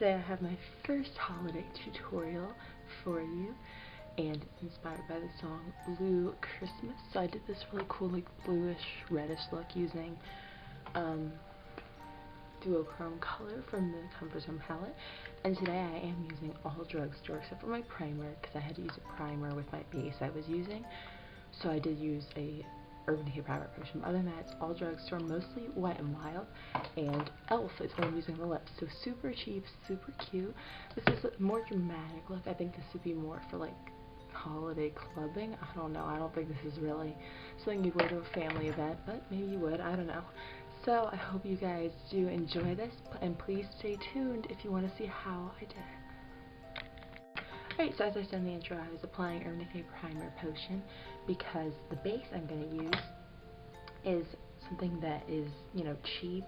today I have my first holiday tutorial for you, and it's inspired by the song Blue Christmas. So I did this really cool like bluish reddish look using duochrome color from the Comfort Zone palette, and today I am using all drugstore except for my primer because I had to use a primer with my base I was using. So I did use a Urban Decay primer potion. Other than that, it's all drugstore, mostly Wet n Wild, and e.l.f. is what I'm using on the lips. So super cheap, super cute. This is a more dramatic look. I think this would be more for like holiday clubbing. I don't know. I don't think this is really something you'd wear to a family event, but maybe you would. I don't know. So I hope you guys do enjoy this, and please stay tuned if you want to see how I did it. Alright, so as I said in the intro, I was applying Urban Decay primer potion because the base I'm going to use is something that is, you know, cheap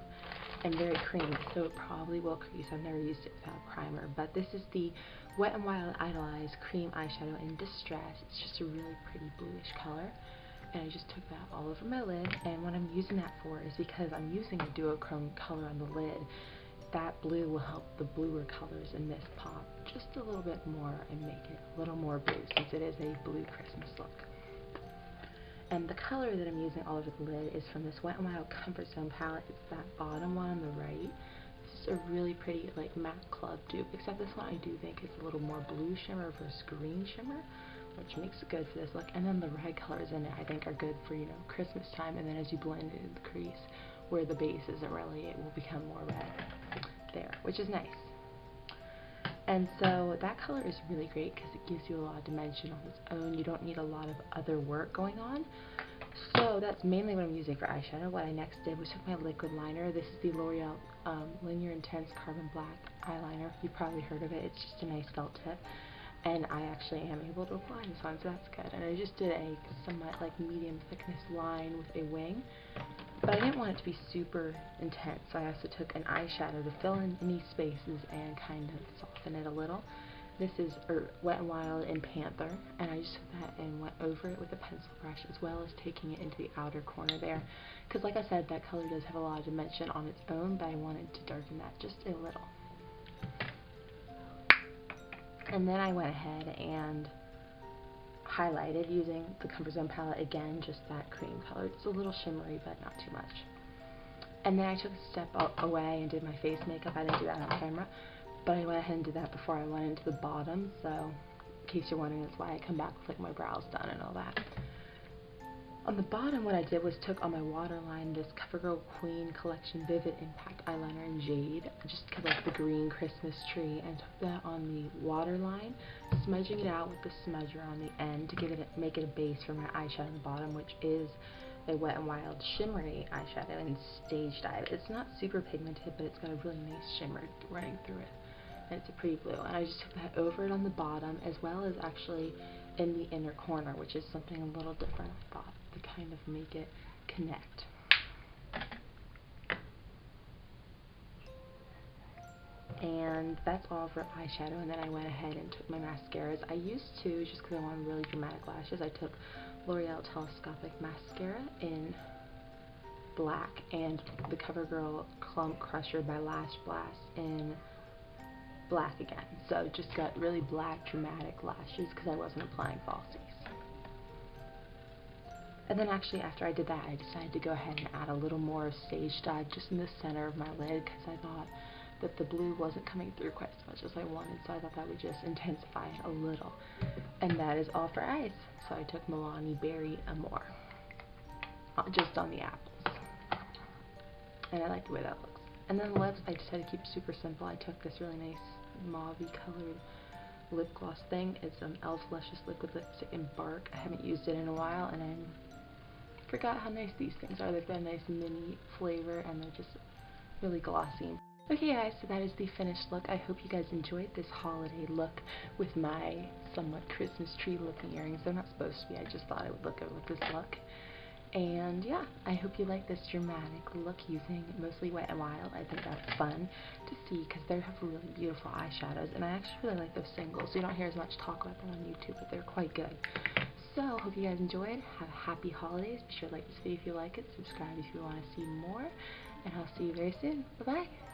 and very creamy, so it probably will crease. I've never used it without a primer, but this is the Wet n Wild Idolize Cream Eyeshadow in Distress. It's just a really pretty bluish color, and I just took that all over my lid, and what I'm using that for is because I'm using a duochrome color on the lid. That blue will help the bluer colors in this pop just a little bit more and make it a little more blue, since it is a blue Christmas look. And the color that I'm using all over the lid is from this Wet n Wild Comfort Zone palette. It's that bottom one on the right. This is a really pretty like matte club dupe, except this one I do think is a little more blue shimmer versus green shimmer, which makes it good for this look. And then the red colors in it I think are good for, you know, Christmas time, and then as you blend it in the crease where the base isn't really, it will become more red there, which is nice. And so that color is really great because it gives you a lot of dimension on its own. You don't need a lot of other work going on. So that's mainly what I'm using for eyeshadow. What I next did was took my liquid liner. This is the L'Oreal Linear Intense Carbon Black eyeliner. You've probably heard of it. It's just a nice felt tip. And I actually am able to apply this one, so that's good. And I just did a somewhat like medium thickness line with a wing. But I didn't want it to be super intense, so I also took an eyeshadow to fill in any spaces and kind of soften it a little. This is Wet n Wild in Panther, and I just took that and went over it with a pencil brush, as well as taking it into the outer corner there. Because like I said, that color does have a lot of dimension on its own, but I wanted to darken that just a little. And then I went ahead and highlighted using the Comfort Zone palette again, just that cream color. It's a little shimmery, but not too much. And then I took a step away and did my face makeup. I didn't do that on camera, but I went ahead and did that before I went into the bottom, so in case you're wondering, that's why I come back with like my brows done and all that. On the bottom, what I did was took on my waterline this CoverGirl Queen Collection Vivid Impact Eyeliner in Jade, just kind of like the green Christmas tree, and took that on the waterline, smudging it out with the smudger on the end to make it a base for my eyeshadow on the bottom, which is a Wet n Wild shimmery eyeshadow in Stage Dive. It's not super pigmented, but it's got a really nice shimmer running through it, and it's a pretty blue. And I just took that over it on the bottom, as well as actually in the inner corner, which is something a little different, I thought, to kind of make it connect. And that's all for eyeshadow. And then I went ahead and took my mascaras. I used to, just because I wanted really dramatic lashes, I took L'Oreal Telescopic Mascara in black and the CoverGirl Clump Crusher by Lash Blast in black again. So just got really black dramatic lashes because I wasn't applying falsies. And then actually after I did that, I decided to go ahead and add a little more Stage Dive just in the center of my lid, because I thought that the blue wasn't coming through quite as much as I wanted, so I thought that would just intensify it a little. And that is all for eyes. So I took Milani Berry Amore, just on the apples. And I like the way that looks. And then lips, I decided to keep super simple. I took this really nice mauve-y colored lip gloss thing. It's an e.l.f. Luscious Liquid Lipstick in Bark. I haven't used it in a while, and I forgot how nice these things are. They've got a nice mini flavor, and they're just really glossy. Okay guys, so that is the finished look. I hope you guys enjoyed this holiday look with my somewhat Christmas tree looking earrings. They're not supposed to be, I just thought I would look good with this look. And yeah, I hope you like this dramatic look using mostly Wet n Wild. I think that's fun to see because they have really beautiful eyeshadows, and I actually really like those singles. You don't hear as much talk about them on YouTube, but they're quite good. So, hope you guys enjoyed. Have happy holidays. Be sure to like this video if you like it. Subscribe if you want to see more. And I'll see you very soon. Bye-bye.